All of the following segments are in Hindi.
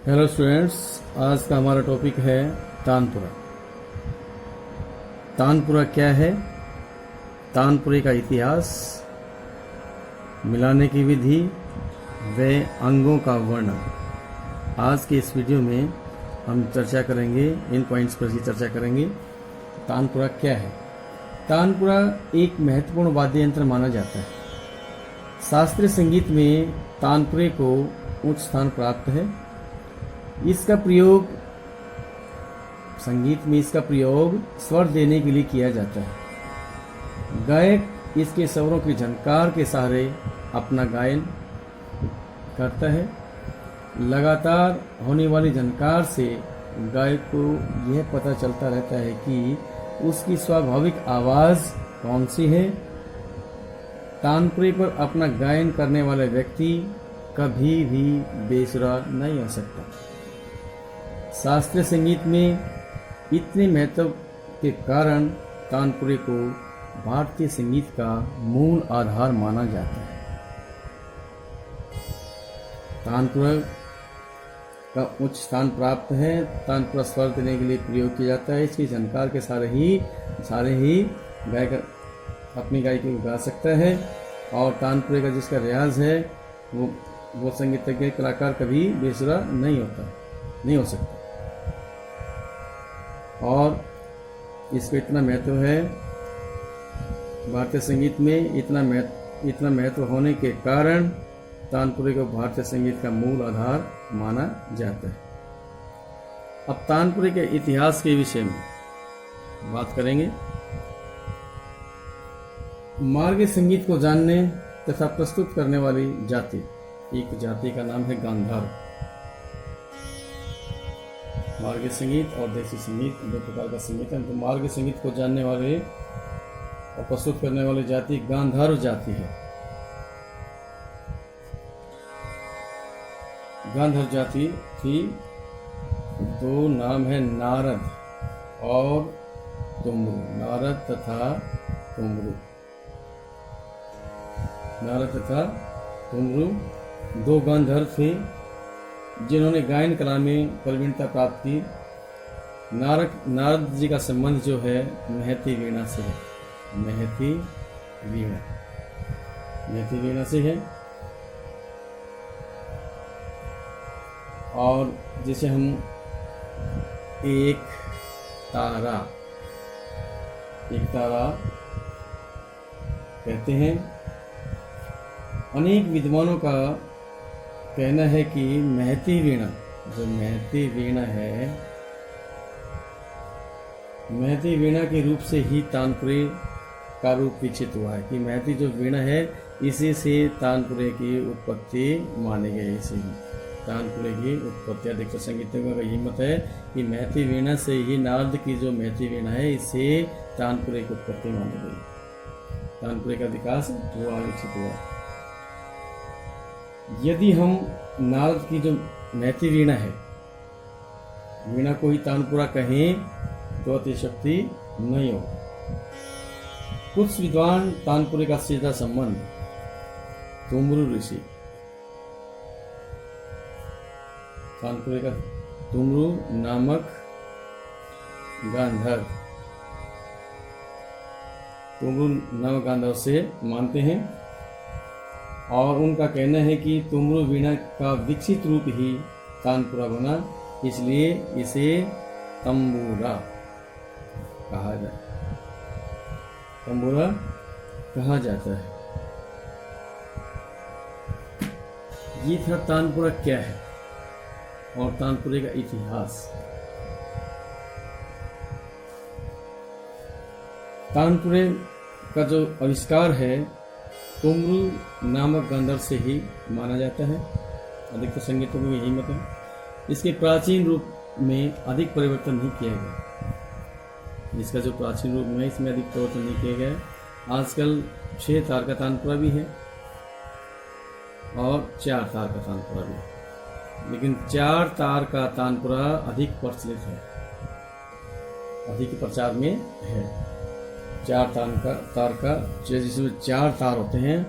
हेलो स्टूडेंट्स, आज का हमारा टॉपिक है तानपुरा। तानपुरा क्या है, तानपुरे का इतिहास, मिलाने की विधि व अंगों का वर्णन। आज के इस वीडियो में हम चर्चा करेंगे, इन पॉइंट्स पर ही चर्चा करेंगे। तानपुरा क्या है? तानपुरा एक महत्वपूर्ण वाद्य यंत्र माना जाता है। शास्त्रीय संगीत में तानपुरे को उच्च स्थान प्राप्त है। इसका प्रयोग संगीत में स्वर देने के लिए किया जाता है। गायक इसके स्वरों की झनकार के सहारे अपना गायन करता है। लगातार होने वाली झनकार से गायक को यह पता चलता रहता है कि उसकी स्वाभाविक आवाज़ कौन सी है। तानपुरे पर अपना गायन करने वाला व्यक्ति कभी भी बेसुरा नहीं हो सकता। शास्त्रीय संगीत में इतने महत्व के कारण तानपुरे को भारतीय संगीत का मूल आधार माना जाता है। तानपुरा का उच्च स्थान प्राप्त है। तानपुरा स्वर देने के लिए प्रयोग किया जाता है। इसकी झनकार के सारे ही गायक अपनी गायकी गा सकता है। और तानपुरे का जिसका रियाज है वो संगीतज्ञ कलाकार कभी बेसुरा नहीं हो सकता। और इसको इतना महत्व है भारतीय संगीत में, इतना महत्व होने के कारण तानपुरे को भारतीय संगीत का मूल आधार माना जाता है। अब तानपुरे के इतिहास के विषय में बात करेंगे। मार्गीय संगीत को जानने तथा प्रस्तुत करने वाली जाति, एक जाति का नाम है गांधार। मार्गीय संगीत और देसी संगीत दो प्रकार का संगीत है। तो मार्गीय संगीत को जानने वाले और प्रस्तुत करने वाली जाति गांधार जाति है। गांधार जाति की दो नाम है, नारद और तुमरू। नारद तथा तुमरू दो गांधार थे जिन्होंने गायन कला में प्रवीणता प्राप्त की। नारद जी का संबंध जो है महती वीणा से है। महती वीणा से है। और जिसे हम एक तारा कहते हैं। अनेक विद्वानों का कहना है कि महती वीणा है, महती वीणा के रूप से ही तानपुरे का रूप विकसित हुआ है। कि महती जो वीणा है इसी से तानपुरे की उत्पत्ति मानी गई। इसी तानपुरे की उत्पत्ति अधिकतर संगीतज्ञों का यही मत है कि महती वीणा से ही, नारद की जो महती वीणा है, इससे तानपुरे की उत्पत्ति मानी गई। तानपुरे का विकास हुआ, विकसित हुआ। यदि हम नारद की जो महती वीणा है, वीणा को ही तानपुरा कहें तो अतिशक्ति नहीं हो। कुछ विद्वान तानपुरे का सीधा संबंध तुमरू ऋषि, तानपुरे का तुमरू नामक गांधार से मानते हैं। और उनका कहना है कि तुमरू वीणा का विकसित रूप ही तानपुरा बना, इसलिए इसे तंबूरा कहा जाता है। ये था तानपुरा क्या है और तानपुरे का इतिहास। तानपुरे का जो आविष्कार है तुमरू नामक गांधार से ही माना जाता है। अधिकतर संगीतों में यही मत है। इसके प्राचीन रूप में अधिक परिवर्तन नहीं किया गया। इसका जो प्राचीन रूप है इसमें अधिक परिवर्तन नहीं किया गया। आजकल 6 तार का तानपुरा भी है और 4 तार का तानपुरा भी है, लेकिन 4 तार का तानपुरा अधिक प्रचलित है, अधिक प्रचार में है। 4 तार का जिसमें 4 तार होते हैं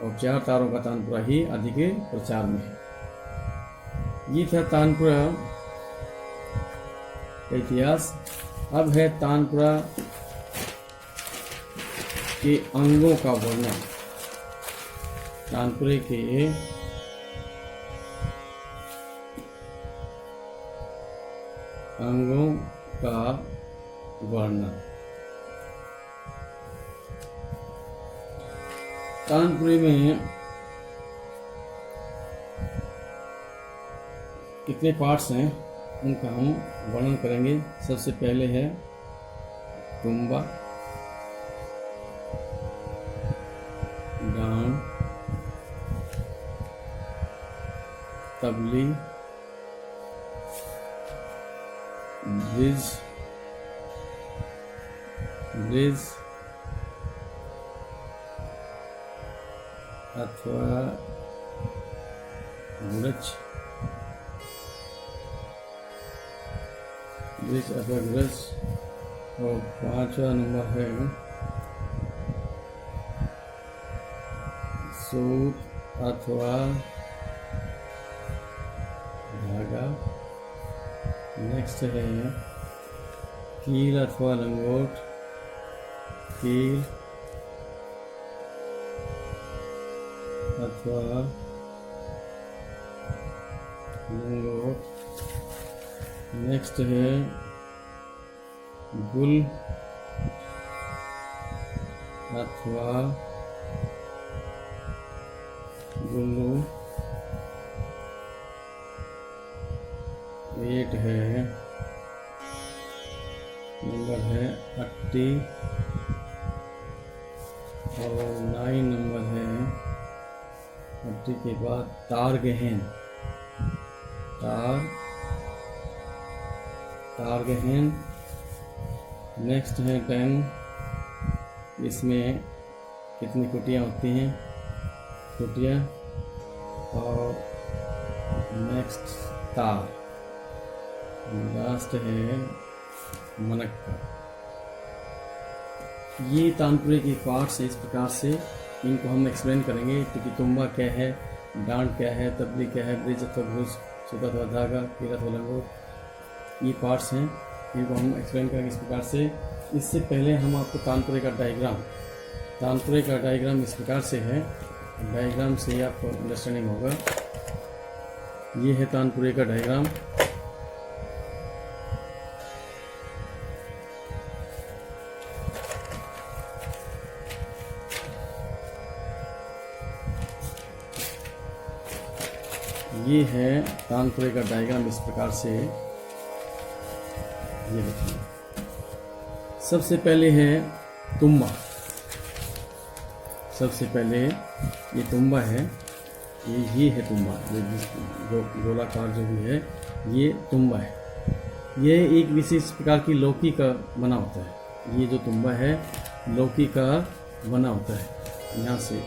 और 4 तारों का तानपुरा ही अधिक प्रचार में है। ये था तानपुरा का इतिहास। अब है तानपुरा के अंगों का वर्णन। तानपुरे के अंगों का वर्णन। तानपुरे में कितने पार्ट्स हैं उनका हम वर्णन करेंगे। सबसे पहले है तुम्बा, डांड, तबली, ब्रिज अथवा गुरज, और 5वां नंबर है सूत अथवा धागा। नेक्स्ट है कील अथवा लंगोट, कील अथवा लंगोट। नेक्स्ट है गुल अथवा गुल्लू। 8 है नंबर है अट्टी, और 9 नंबर है अट्टी के बाद तार गहन। तार गहन। नेक्स्ट है 10। इसमें कितनी कुटियाँ होती हैं, कुटियाँ। और नेक्स्ट तार। लास्ट है मनक्का। ये तानपुरे की पार्ट्स है। इस प्रकार से इनको हम एक्सप्लेन करेंगे कि तुम्बा क्या है, डांड क्या है, तबली क्या है, ब्रिज अथवा घुस, सूत अथवा धागा, कील अथवा लंगोट। ये पार्ट्स हैं, इनको हम एक्सप्लेन करेंगे इस प्रकार से। इससे पहले हम आपको तानपुरे का डायग्राम इस प्रकार से है। डायग्राम से ही आपको अंडरस्टैंडिंग होगा। ये है तानपुरे का डायग्राम। ये है तानपुरे का डायग्राम इस प्रकार से। ये देखिए, सबसे पहले है तुम्बा। सबसे पहले ये तुम्बा है, ये है तुम्बा, जो गोलाकार जो भी है ये तुम्बा है। ये एक विशेष प्रकार की लौकी का बना होता है। ये जो तुम्बा है लौकी का बना होता है, यहाँ से,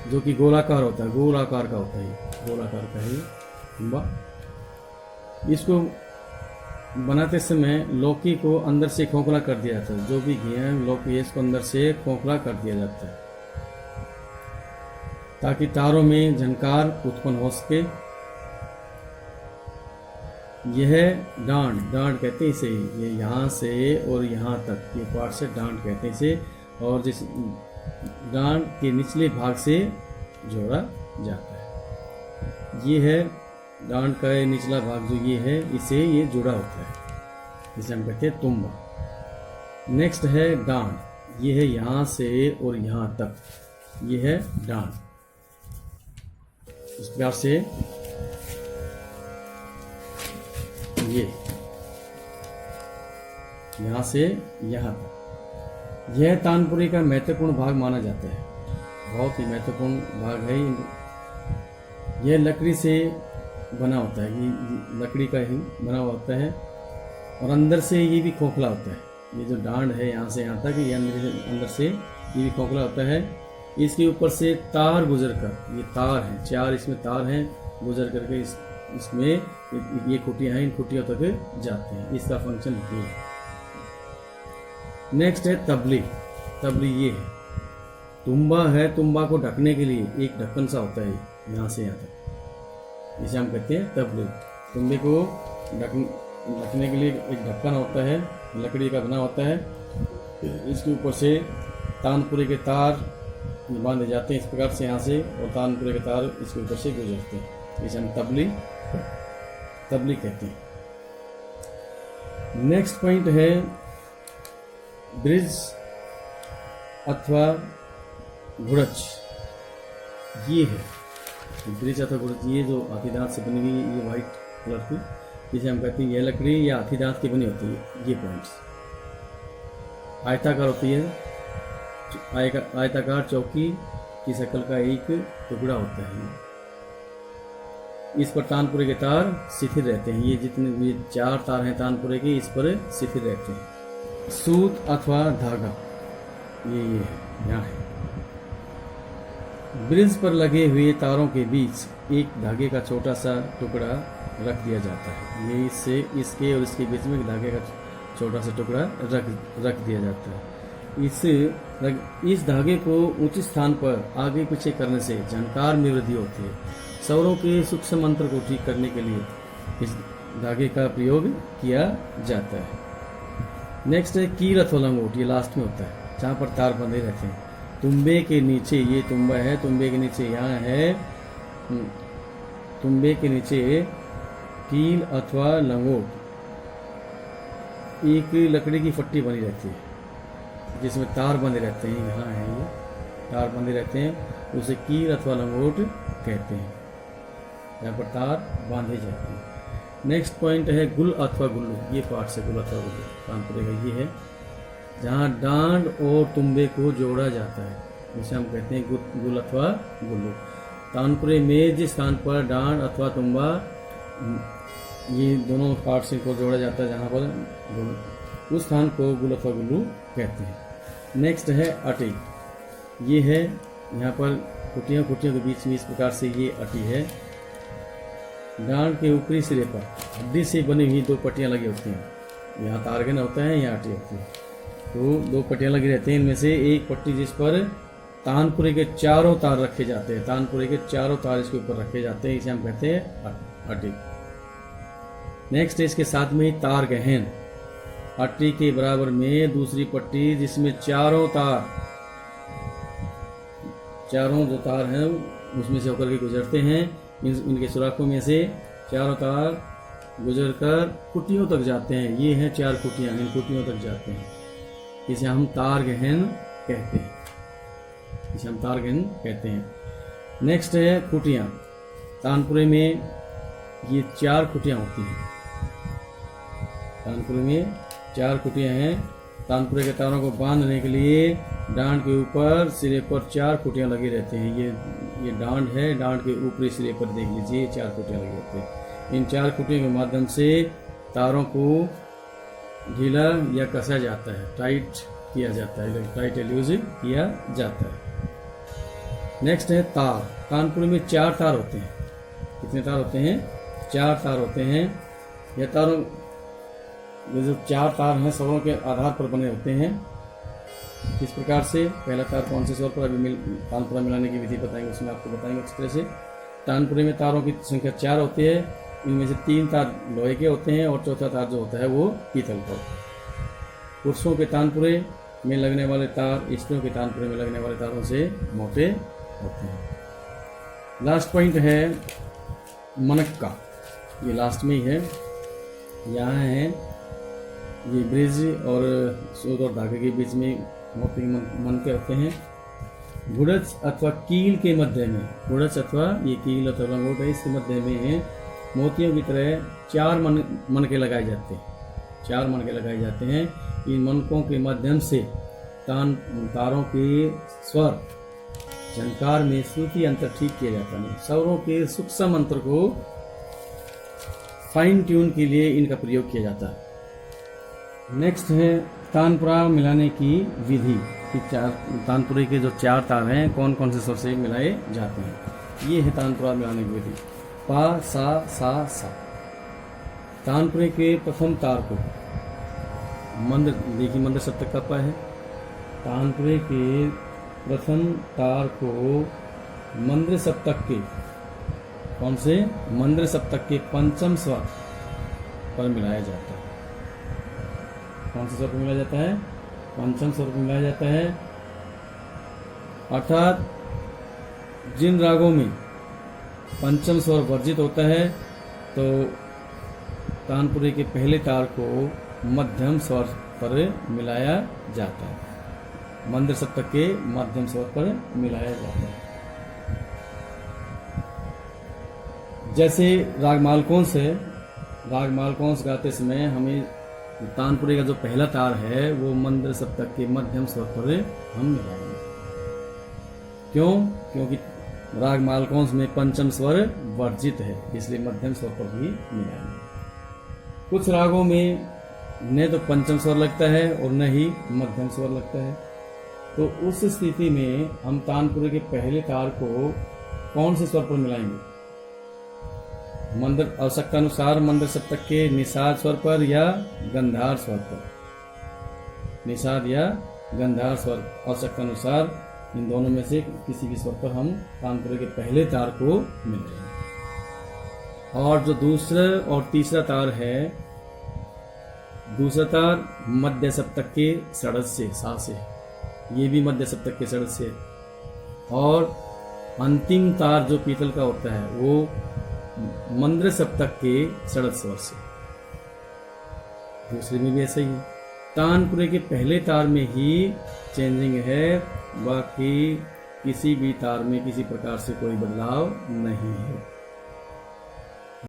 जो कि गोलाकार होता है, गोलाकार का होता है, गोलाकार का ही तुम्बा। इसको बनाते समय लौकी को अंदर से खोखला कर दिया जाता है। जो भी घी है लौकी है, इसको अंदर से खोखला कर दिया जाता है ताकि तारों में झनकार उत्पन्न हो सके। यह डांड कहते हैं इसे, ये यहाँ से और यहाँ तक ये पार्ट से डांड कहते हैं इसे। और जिस डांड के निचले भाग से जोड़ा जाता है। ये है डांड का निचला भाग, जो ये है इसे ये जुड़ा होता है, इसे हम कहते हैं तुम्बा। नेक्स्ट है डांड, ये है यहाँ से और यहाँ तक, ये है डांड। इस प्रकार से ये यहाँ से यहाँ तक, यह तानपुरे का महत्वपूर्ण भाग माना जाता है। बहुत ही महत्वपूर्ण भाग है। यह लकड़ी से बना होता है, ये लकड़ी का ही बना हुआ होता है, और अंदर से ये भी खोखला होता है। ये जो डांड है यहाँ से यहाँ तक, ये अंदर से ये भी खोखला होता है। इसके ऊपर से तार गुजर कर, ये तार हैं 4, इसमें तार हैं, गुजर करके इसमें ये खुटियाँ हैं, इन खुटियों तक जाते हैं। इसका फंक्शन ये है। नेक्स्ट है तबली। तबली ये है, तुम्बा है, तुम्बा को ढकने के लिए एक ढक्कन सा होता है यहाँ से यहाँ तक, इसे हम कहते हैं तबले। तुम्बे को ढकने के लिए एक ढक्कन होता है, लकड़ी का बना होता है, इसके ऊपर से तानपुरे के तार बांधे जाते हैं इस प्रकार से यहाँ से, और तानपुरे के तार इसके ऊपर से गुजरते हैं, इसे हम तबली कहते हैं। नेक्स्ट पॉइंट है ब्रिज अथवा घुड़च। ये है ब्रिज अथवा घुड़च, ये जो हाथी दांत से बनी हुई ये वाइट कलर की, जिसे हम कहते हैं यह लकड़ी या हाथी दांत की बनी होती है। ये पॉइंट्स आयताकार होती है, आयताकार चौकी की शक्ल का एक टुकड़ा होता है। इस पर तानपुरे के तार शिथिल रहते हैं। ये जितने भी 4 तार हैं तानपुरे के, इस पर शिथिल रहते हैं। सूत अथवा धागा, ये है यहाँ है। ब्रिज पर लगे हुए तारों के बीच एक धागे का छोटा सा टुकड़ा रख दिया जाता है। ये इसके और इसके बीच में एक धागे का छोटा सा टुकड़ा रख दिया जाता है। इस धागे को उचित स्थान पर आगे पीछे करने से झनकार में वृद्धि होती है। स्वरों के सूक्ष्म मंत्र को ठीक करने के लिए इस धागे का प्रयोग किया जाता है। नेक्स्ट है कील अथवा लंगोट, ये लास्ट में होता है जहाँ पर तार बंधे रहते हैं। तुम्बे के नीचे, ये तुम्बा है, तुम्बे के नीचे यहाँ है, तुम्बे के नीचे कील अथवा लंगोट एक लकड़ी की फट्टी बनी रहती है जिसमें तार बंधे रहते हैं। यहाँ है ये तार बंधे रहते हैं, उसे कील अथवा लंगोट कहते हैं, यहाँ पर तार बांधे जाते हैं। नेक्स्ट पॉइंट है गुल अथवा गुल्लू। ये पार्ट से गुल अथवा गुल्लू तानपुरे का ये है जहाँ डांड और तुम्बे को जोड़ा जाता है, जिसे हम कहते हैं गुल अथवा गुल्लू। तानपुरे में जिस स्थान पर डांड अथवा तुम्बा, ये दोनों पार्ट से को जोड़ा जाता है जहाँ पर, उस स्थान को गुल अथवा गुल्लू कहते हैं। नेक्स्ट है अटी। ये है यहाँ पर कुटियों के बीच में इस प्रकार से ये अटी है। डांड के ऊपरी सिरे पर हड्डी से बनी हुई 2 पट्टियाँ लगी होती हैं। यहाँ तारगन होता है, यहाँ अटी होती है, तो 2 पट्टियाँ लगी रहती हैं। इनमें से एक पट्टी जिस पर तानपुरे के चारों तार रखे जाते हैं, तानपुरे के चारों तार इसके ऊपर रखे जाते हैं, इसे हम कहते हैं अटी। नेक्स्ट है इसके साथ में ही तार गहन। अट्टी के बराबर में दूसरी पट्टी जिसमें चारों जो तार हैं उसमें से होकर के गुजरते हैं। इनके सुराखों में से चारों तार गुजरकर कुटियों तक जाते हैं। ये हैं 4 कुटियाँ, इन कुटियों तक जाते हैं, इसे हम तार गहन कहते हैं। नेक्स्ट है कुटियाँ। तानपुरे में ये 4 कुटियाँ होती हैं। तानपुरे में 4 कुटियाँ हैं। तानपुरे के तारों को बांधने के लिए डांड के ऊपर सिरे पर 4 कुटियाँ लगी रहती हैं। ये डांड है, डांड के ऊपरी सिरे पर देख लीजिए 4 कुटियाँ लगी रहती हैं। इन 4 कुटियों के माध्यम से तारों को ढीला या कसा जाता है, टाइट किया जाता है, टाइट यूज किया जाता है। नेक्स्ट है तार। तानपुरे में 4 तार होते हैं। कितने तार होते हैं? 4 तार होते हैं। यह तारों, ये जो 4 तार हैं स्वरों के आधार पर बने होते हैं। किस प्रकार से? पहला तार कौन से स्वर पर, अभी तानपुरा मिलाने की विधि बताएंगे, उसमें आपको बताएंगे किस तरह से। तानपुरे में तारों की संख्या 4 होती है। इनमें से 3 तार लोहे के होते हैं और चौथा तार जो होता है वो पीतल का। पुरुषों के तानपुरे में लगने वाले तार स्त्रियों के तानपुरे में लगने वाले तारों से मोटे होते हैं। लास्ट पॉइंट है मनक्का। ये लास्ट में ही है, यहाँ है ये ब्रिज और सूत और धागे के बीच में मोती मनके होते हैं। गुड़च अथवा कील के मध्य में, गुड़च अथवा ये कील अथवा लंगोट है, इसके मध्य में मोतियों की तरह 4 मनके लगाए जाते हैं। 4 मनके लगाए जाते हैं। इन मनकों के माध्यम से तारों के स्वर झनकार में श्रुति अंतर ठीक किया जाता है। स्वरों के सूक्ष्म मंत्र को फाइन ट्यून के लिए इनका प्रयोग किया जाता है। नेक्स्ट है तानपुरा मिलाने की विधि कि तानपुरे के जो 4 तार हैं कौन कौन से स्वर से मिलाए जाते हैं। ये है तानपुरा मिलाने की विधि। पा सा सा सा। तानपुरे के प्रथम तार को मंद, देखिए मंद सप्तक का पा है। तानपुरे के प्रथम तार को मंद सप्तक के कौन से मंद्र सप्तक के पंचम स्वर पर मिलाया जाता है। कौन से स्वर पर मिलाया जाता है? पंचम स्वर पर मिलाया जाता है। अर्थात जिन रागों में पंचम स्वर वर्जित होता है तो तानपुरे के पहले तार को मध्यम स्वर पर मिलाया जाता है, मंद्र सप्तक के मध्यम स्वर पर मिलाया जाता है। जैसे राग मालकोंस है, राग मालकोंस गाते समय हमें तानपुरे का जो पहला तार है वो मंद्र सप्तक के मध्यम स्वर पर हम मिलाएंगे। क्यों? क्योंकि राग मालकोंस में पंचम स्वर वर्जित है, इसलिए मध्यम स्वर पर भी मिलाएंगे। कुछ रागों में न तो पंचम स्वर लगता है और न ही मध्यम स्वर लगता है, तो उस स्थिति में हम तानपुरे के पहले तार को कौन से स्वर पर मिलाएंगे? मंद्र आवश्यकतानुसार मंद्र सप्तक के निषाद स्वर पर या गंधार स्वर पर, निषाद या गंधार स्वर आवश्यकतानुसार इन दोनों में से किसी भी स्वर पर हम तानपुरे के पहले तार को मिलाएंगे। और जो दूसरा और तीसरा तार है, दूसरा तार मध्य सप्तक के षड्ज से, सा से, ये भी मध्य सप्तक के षड्ज से, और अंतिम तार जो पीतल का होता है वो मंद्र सप्तक के षड्ज स्वर से। दूसरे में भी ऐसा ही है। तानपुरे के पहले तार में ही चेंजिंग है, बाकी किसी भी तार में किसी प्रकार से कोई बदलाव नहीं है।